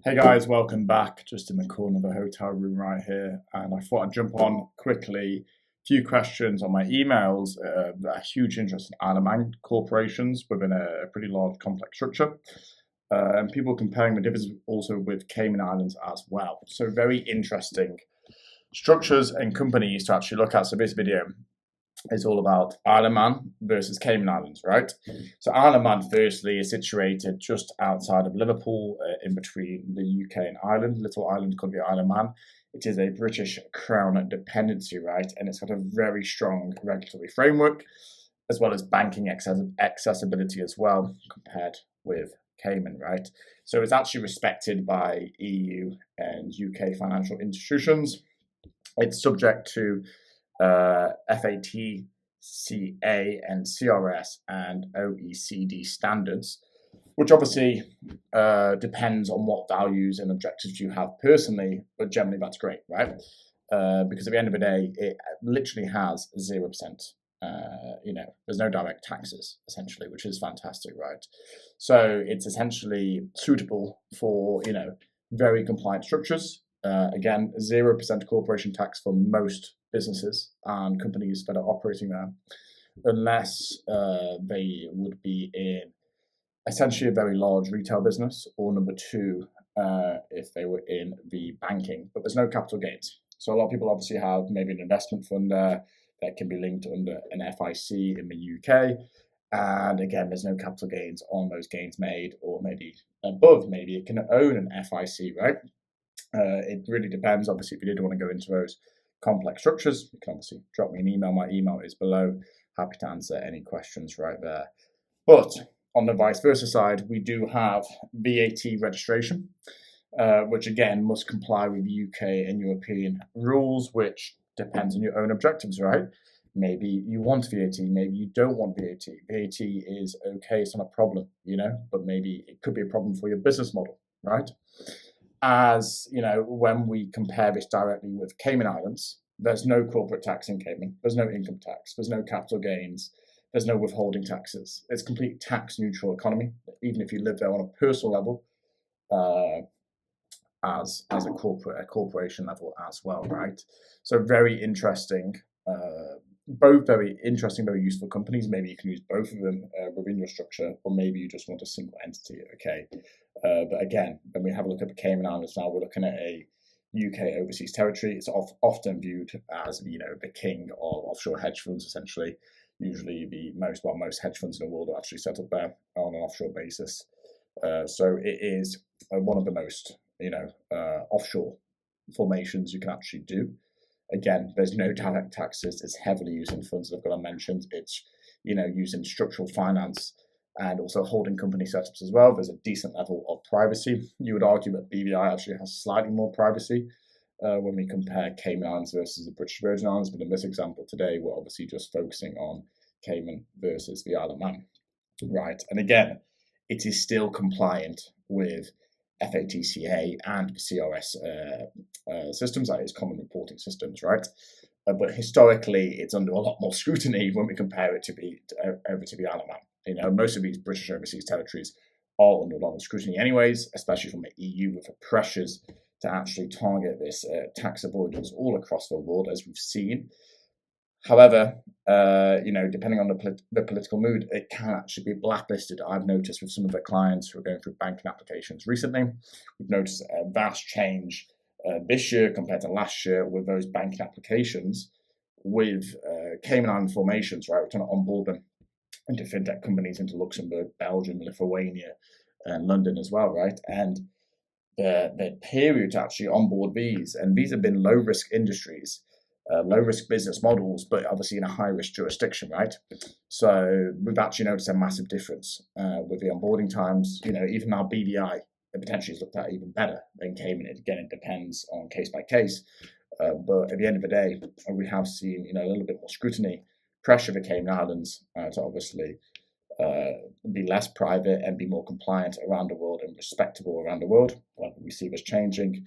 Hey guys, welcome back. Just in the corner of the hotel room right here, and I thought I'd jump on quickly. Few questions on my emails. A huge interest in Isle corporations within a pretty large complex structure, and people comparing the differences also with Cayman Islands as well. So very interesting structures and companies to actually look at. So this video is all about Isle of Man versus Cayman Islands, right? So Isle of Man, firstly, is situated just outside of Liverpool, in between the UK and Ireland. Little island called the Isle of Man. It is a British Crown dependency, right? And it's got a very strong regulatory framework, as well as banking accessibility as well, compared with Cayman, right? So it's actually respected by EU and UK financial institutions. It's subject to FAT, CA, and CRS and OECD standards, which obviously depends on what values and objectives you have personally, but generally that's great, right? Because at the end of the day, it literally has 0%. There's no direct taxes, essentially, which is fantastic, right? So it's essentially suitable for, very compliant structures. Again, 0% corporation tax for most businesses and companies that are operating there, unless they would be in essentially a very large retail business, or number two, if they were in the banking. But there's no capital gains. So a lot of people obviously have maybe an investment fund there that can be linked under an FIC in the UK. And again, there's no capital gains on those gains made, or maybe above, maybe it can own an FIC, right? It really depends. Obviously, if you did want to go into those complex structures, you can obviously drop me an email. My email is below. Happy to answer any questions right there. But on the vice versa side, we do have VAT registration, which again must comply with UK and European rules, which depends on your own objectives, right? Maybe you want VAT, maybe you don't want VAT. VAT is okay, it's not a problem, but maybe it could be a problem for your business model, right? As when we compare this directly with Cayman Islands, there's no corporate tax in Cayman, there's no income tax, there's no capital gains, there's no withholding taxes. It's a complete tax neutral economy, even if you live there on a personal level, as a corporation level as well, right? So very interesting. Both very interesting, very useful companies. Maybe you can use both of them within your structure, or maybe you just want a single entity, okay? But again, when we have a look at the Cayman Islands now, we're looking at a UK overseas territory. It's often viewed as, the king of offshore hedge funds, essentially. Usually most hedge funds in the world are actually set up there on an offshore basis. So it is one of the most, offshore formations you can actually do. Again, there's no direct taxes. It's heavily used in funds that I've got to mention. It's, used in structural finance and also holding company setups as well. There's a decent level of privacy. You would argue that BVI actually has slightly more privacy when we compare Cayman Islands versus the British Virgin Islands. But in this example today, we're obviously just focusing on Cayman versus the Isle of Man, right? And again, it is still compliant with FATCA and CRS systems, that is common reporting systems, right? But historically, it's under a lot more scrutiny when we compare it over to the Isle of Man. Most of these British overseas territories are under a lot of scrutiny anyways, especially from the EU, with the pressures to actually target this tax avoidance all across the world, as we've seen. However, depending on the political mood, it can actually be blacklisted. I've noticed with some of the clients who are going through banking applications recently, we've noticed a vast change this year compared to last year with those banking applications with Cayman Island formations, right? We're trying to onboard them into fintech companies into Luxembourg, Belgium, Lithuania, and London as well, right? And the period to actually onboard these, and these have been low risk industries, low risk business models, but obviously in a high risk jurisdiction, right? So we've actually noticed a massive difference with the onboarding times. Even now BVI potentially is looked at even better than Cayman. Again, it depends on case by case. But at the end of the day, we have seen a little bit more scrutiny, pressure the Cayman Islands to obviously be less private and be more compliant around the world and respectable around the world. Well, we see this changing.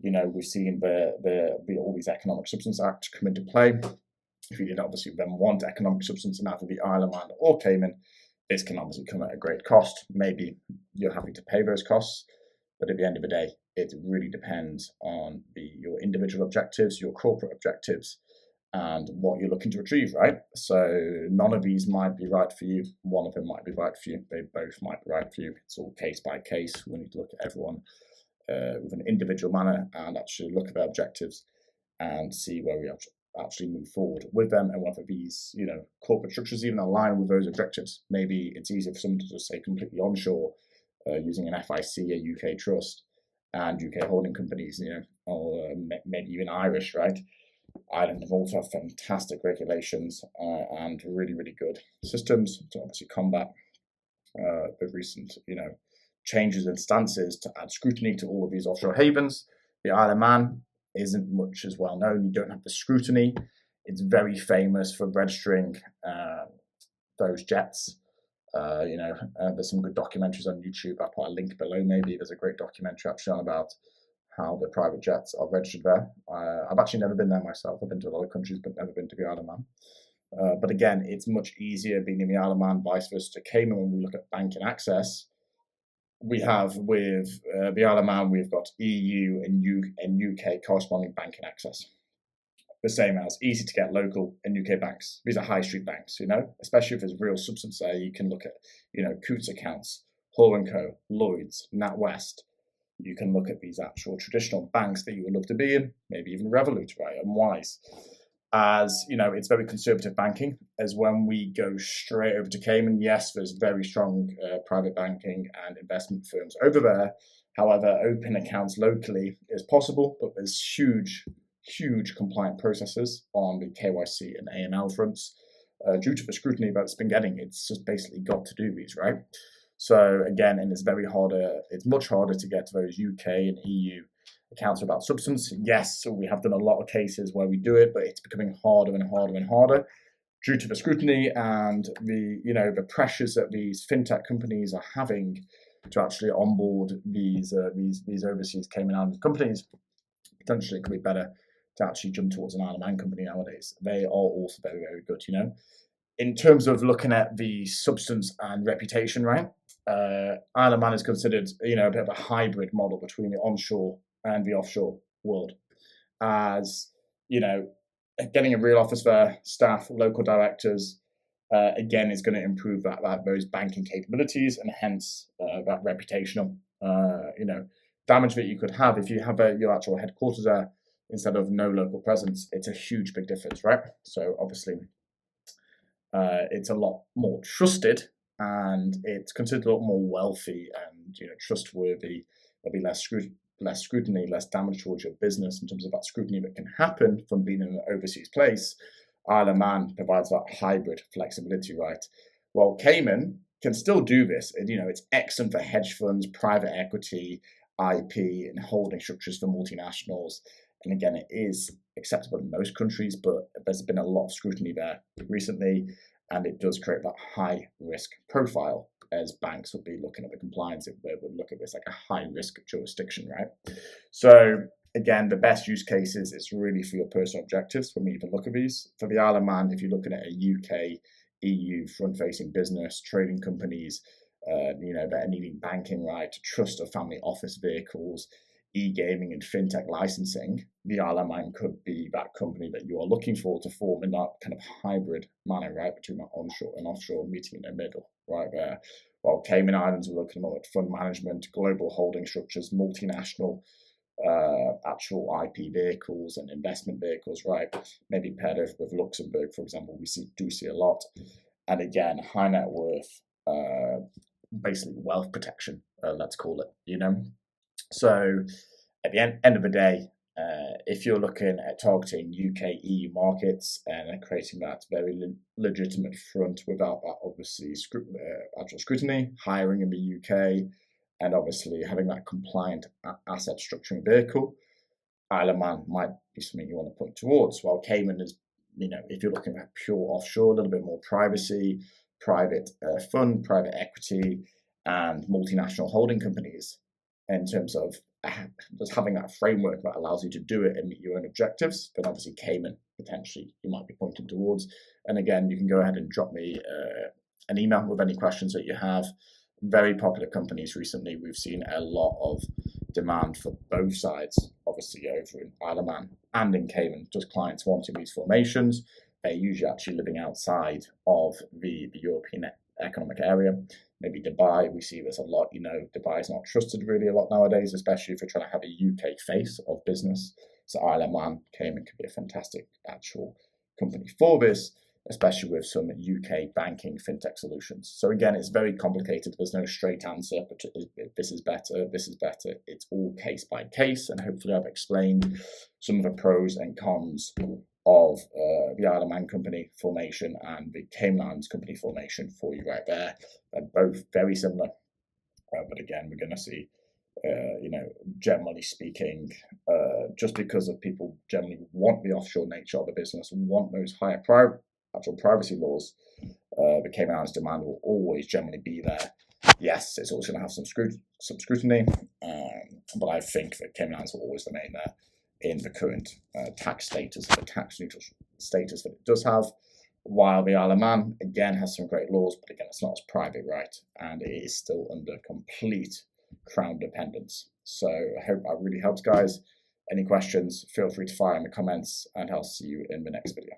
We've seen all these economic substance acts come into play. If you did obviously then want economic substance in either the Isle of Man or Cayman, this can obviously come at a great cost. Maybe you're happy to pay those costs, But at the end of the day, it really depends on your individual objectives, your corporate objectives, and what you're looking to achieve, right? So none of these might be right for you. One of them might be right for you. They both might be right for you. It's all case by case. We need to look at everyone with an individual manner and actually look at their objectives and see where we actually move forward with them, and whether these, corporate structures even align with those objectives. Maybe it's easier for someone to just say completely onshore using an FIC, a UK trust, and UK holding companies, or maybe even Irish, right? Ireland have also have fantastic regulations and really, really good systems to obviously combat the recent, changes in stances to add scrutiny to all of these offshore havens. The Isle of Man isn't much as well known. You don't have the scrutiny. It's very famous for registering those jets. There's some good documentaries on YouTube. I'll put a link below. Maybe there's a great documentary actually on about how the private jets are registered there. I've actually never been there myself. I've been to a lot of countries, but never been to the Isle of Man. But again, it's much easier being in the Isle of Man, vice versa to Cayman. When we look at banking access, we have with the Isle of Man, we've got EU and UK corresponding banking access. The same as easy to get local and UK banks. These are high street banks, especially if there's real substance there. You can look at, Coots accounts, Hall & Co, Lloyds, NatWest. You can look at these actual traditional banks that you would love to be in, maybe even Revolut, right, and Wise. As, it's very conservative banking. As when we go straight over to Cayman, yes, there's very strong private banking and investment firms over there. However, open accounts locally is possible, but there's huge compliant processes on the KYC and AML fronts due to the scrutiny that's been getting. It's just basically got to do these, right? So again, and it's much harder to get to those UK and EU accounts without substance. Yes, so we have done a lot of cases where we do it, but it's becoming harder and harder and harder due to the scrutiny and the pressures that these fintech companies are having to actually onboard these overseas Cayman Islands companies. Potentially, it could be better to actually jump towards an Isle of Man company nowadays. They are also very, very good, In terms of looking at the substance and reputation, right? Isle of Man is considered, a bit of a hybrid model between the onshore and the offshore world. As, getting a real office there, staff, local directors, again, is going to improve those banking capabilities and hence that reputational, damage that you could have if you have your actual headquarters there instead of no local presence. It's a huge, big difference, right? So obviously, it's a lot more trusted and it's considered a lot more wealthy and trustworthy. There'll be less scrutiny, less damage towards your business in terms of that scrutiny that can happen from being in an overseas place. Isle of Man provides that hybrid flexibility, right? Well, Cayman can still do this. It's excellent for hedge funds, private equity, IP, and holding structures for multinationals. And again, it is acceptable in most countries, but there's been a lot of scrutiny there recently, and it does create that high risk profile as banks would be looking at the compliance. They would look at this like a high risk jurisdiction, right? So again, the best use cases is really for your personal objectives when we even look at these. For the Isle of Man, if you're looking at a UK, EU front-facing business, trading companies, that are needing banking, right, trust of family office vehicles, e-gaming and fintech licensing, the Isle of Man could be that company that you are looking for to form in that kind of hybrid manner, right, between that onshore and offshore, meeting in the middle, right there. While Cayman Islands are looking more at fund management, global holding structures, multinational actual IP vehicles and investment vehicles, right? Maybe paired with Luxembourg, for example, we do see a lot. And again, high net worth, basically wealth protection, let's call it, So at the end of the day, if you're looking at targeting UK, EU markets and creating that very legitimate front without that obviously actual scrutiny, hiring in the UK, and obviously having that compliant asset structuring vehicle, Isle of Man might be something you want to point towards. While Cayman is, if you're looking at pure offshore, a little bit more privacy, private fund, private equity, and multinational holding companies in terms of just having that framework that allows you to do it and meet your own objectives, then obviously Cayman potentially you might be pointing towards. And again, you can go ahead and drop me an email with any questions that you have. very popular companies recently. We've seen a lot of demand for both sides, obviously over in Isle of Man and in Cayman, just clients wanting these formations. They're usually actually living outside of the European economic area. Maybe Dubai, we see this a lot. Dubai is not trusted really a lot nowadays, especially if you're trying to have a UK face of business. So Isle of Man, Cayman could be a fantastic actual company for this, especially with some UK banking fintech solutions. So again, it's very complicated. There's no straight answer, but this is better, this is better. It's all case by case, and hopefully I've explained some of the pros and cons of the Isle of Man company formation and the Cayman Islands company formation for you right there. They're both very similar, but again, we're going to see, generally speaking, just because of people generally want the offshore nature of the business, want those higher actual privacy laws, the Cayman Islands demand will always generally be there. Yes, it's always going to have some scrutiny, but I think that Cayman Islands will always remain there in the current tax status, the tax neutral status that it does have, while the Isle of Man, again, has some great laws, but again, it's not as private right, and it is still under complete crown dependence. So I hope that really helps, guys. Any questions, feel free to fire in the comments, and I'll see you in the next video.